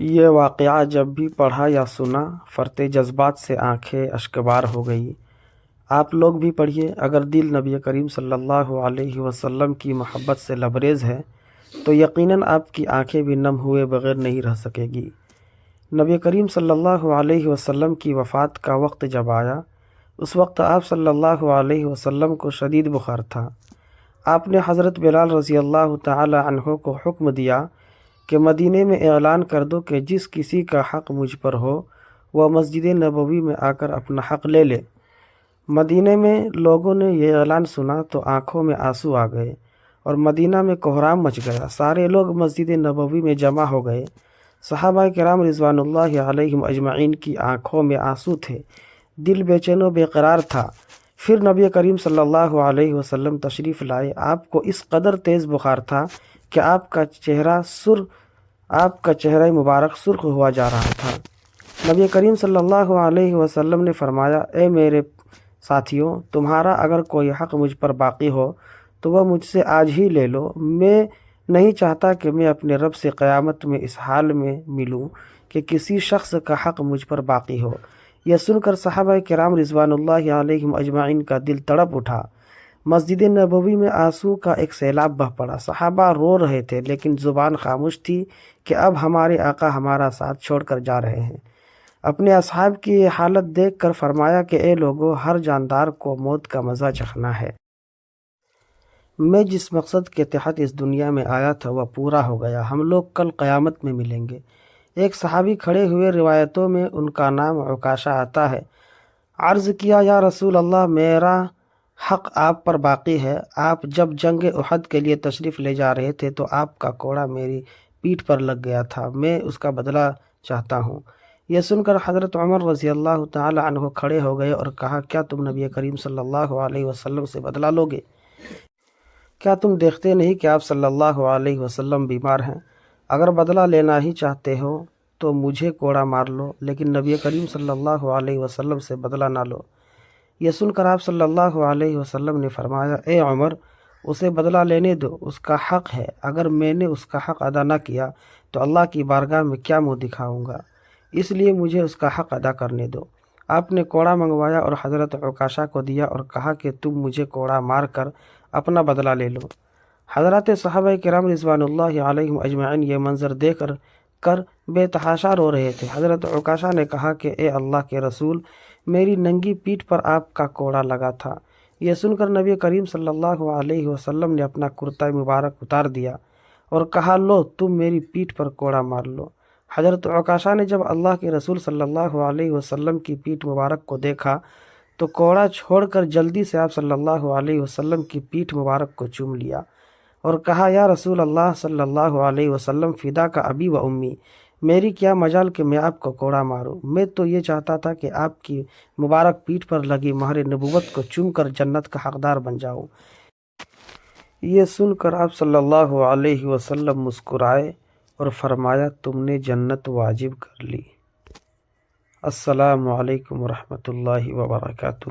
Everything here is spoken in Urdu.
یہ واقعہ جب بھی پڑھا یا سنا فرتے جذبات سے آنکھیں اشکبار ہو گئی۔ آپ لوگ بھی پڑھیے۔ اگر دل نبی کریم صلی اللہ علیہ وسلم کی محبت سے لبریز ہے تو یقیناً آپ کی آنکھیں بھی نم ہوئے بغیر نہیں رہ سکے گی۔ نبی کریم صلی اللہ علیہ وسلم کی وفات کا وقت جب آیا، اس وقت آپ صلی اللہ علیہ وسلم کو شدید بخار تھا۔ آپ نے حضرت بلال رضی اللہ تعالی عنہ کو حکم دیا کہ مدینے میں اعلان کر دو کہ جس کسی کا حق مجھ پر ہو وہ مسجد نبوی میں آ کر اپنا حق لے لے۔ مدینے میں لوگوں نے یہ اعلان سنا تو آنکھوں میں آنسو آ گئے اور مدینہ میں کوہرام مچ گیا۔ سارے لوگ مسجد نبوی میں جمع ہو گئے۔ صحابہ کرام رضوان اللہ علیہم اجمعین کی آنکھوں میں آنسو تھے، دل بے چین و بے قرار تھا۔ پھر نبی کریم صلی اللہ علیہ وسلم تشریف لائے۔ آپ کو اس قدر تیز بخار تھا کہ آپ کا چہرہ مبارک سرخ ہوا جا رہا تھا۔ نبی کریم صلی اللہ علیہ وسلم نے فرمایا، اے میرے ساتھیوں، تمہارا اگر کوئی حق مجھ پر باقی ہو تو وہ مجھ سے آج ہی لے لو۔ میں نہیں چاہتا کہ میں اپنے رب سے قیامت میں اس حال میں ملوں کہ کسی شخص کا حق مجھ پر باقی ہو۔ یہ سن کر صحابہ کرام رضوان اللہ علیہم اجمعین کا دل تڑپ اٹھا۔ مسجد نبوی میں آنسو کا ایک سیلاب بہہ پڑا۔ صحابہ رو رہے تھے لیکن زبان خاموش تھی کہ اب ہمارے آقا ہمارا ساتھ چھوڑ کر جا رہے ہیں۔ اپنے اصحاب کی یہ حالت دیکھ کر فرمایا کہ اے لوگو، ہر جاندار کو موت کا مزہ چکھنا ہے۔ میں جس مقصد کے تحت اس دنیا میں آیا تھا وہ پورا ہو گیا۔ ہم لوگ کل قیامت میں ملیں گے۔ ایک صحابی کھڑے ہوئے، روایتوں میں ان کا نام عکاشہ آتا ہے۔ عرض کیا، یا رسول اللہ، میرا حق آپ پر باقی ہے۔ آپ جب جنگ احد کے لیے تشریف لے جا رہے تھے تو آپ کا کوڑا میری پیٹھ پر لگ گیا تھا، میں اس کا بدلہ چاہتا ہوں۔ یہ سن کر حضرت عمر رضی اللہ تعالی عنہ کھڑے ہو گئے اور کہا، کیا تم نبی کریم صلی اللہ علیہ وسلم سے بدلہ لوگے؟ کیا تم دیکھتے نہیں کہ آپ صلی اللہ علیہ وسلم بیمار ہیں؟ اگر بدلہ لینا ہی چاہتے ہو تو مجھے کوڑا مار لو، لیکن نبی کریم صلی اللہ علیہ وسلم سے بدلہ نہ لو۔ یہ سن کر آپ صلی اللہ علیہ وسلم نے فرمایا، اے عمر، اسے بدلہ لینے دو، اس کا حق ہے۔ اگر میں نے اس کا حق ادا نہ کیا تو اللہ کی بارگاہ میں کیا منہ دکھاؤں گا، اس لیے مجھے اس کا حق ادا کرنے دو۔ آپ نے کوڑا منگوایا اور حضرت عکاشہ کو دیا اور کہا کہ تم مجھے کوڑا مار کر اپنا بدلہ لے لو۔ حضرات صحابہ کرام رضوان اللہ علیہم اجمعین یہ منظر دیکھ کر بے تحاشا رو رہے تھے۔ حضرت عکاشہ نے کہا کہ اے اللہ کے رسول، میری ننگی پیٹھ پر آپ کا کوڑا لگا تھا۔ یہ سن کر نبی کریم صلی اللہ علیہ وسلم نے اپنا کرتا مبارک اتار دیا اور کہا، لو، تم میری پیٹھ پر کوڑا مار لو۔ حضرت عکاشہ نے جب اللہ کے رسول صلی اللہ علیہ وسلم کی پیٹھ مبارک کو دیکھا تو کوڑا چھوڑ کر جلدی سے آپ صلی اللہ علیہ وسلم کی پیٹھ مبارک کو چوم لیا اور کہا، یا رسول اللہ صلی اللہ علیہ وسلم، فدا کا ابی و امی، میری کیا مجال کہ میں آپ کو کوڑا ماروں۔ میں تو یہ چاہتا تھا کہ آپ کی مبارک پیٹھ پر لگی مہر نبوت کو چوم کر جنت کا حقدار بن جاؤں۔ یہ سن کر آپ صلی اللہ علیہ وسلم مسکرائے اور فرمایا، تم نے جنت واجب کر لی۔ السلام علیکم ورحمۃ اللہ وبرکاتہ۔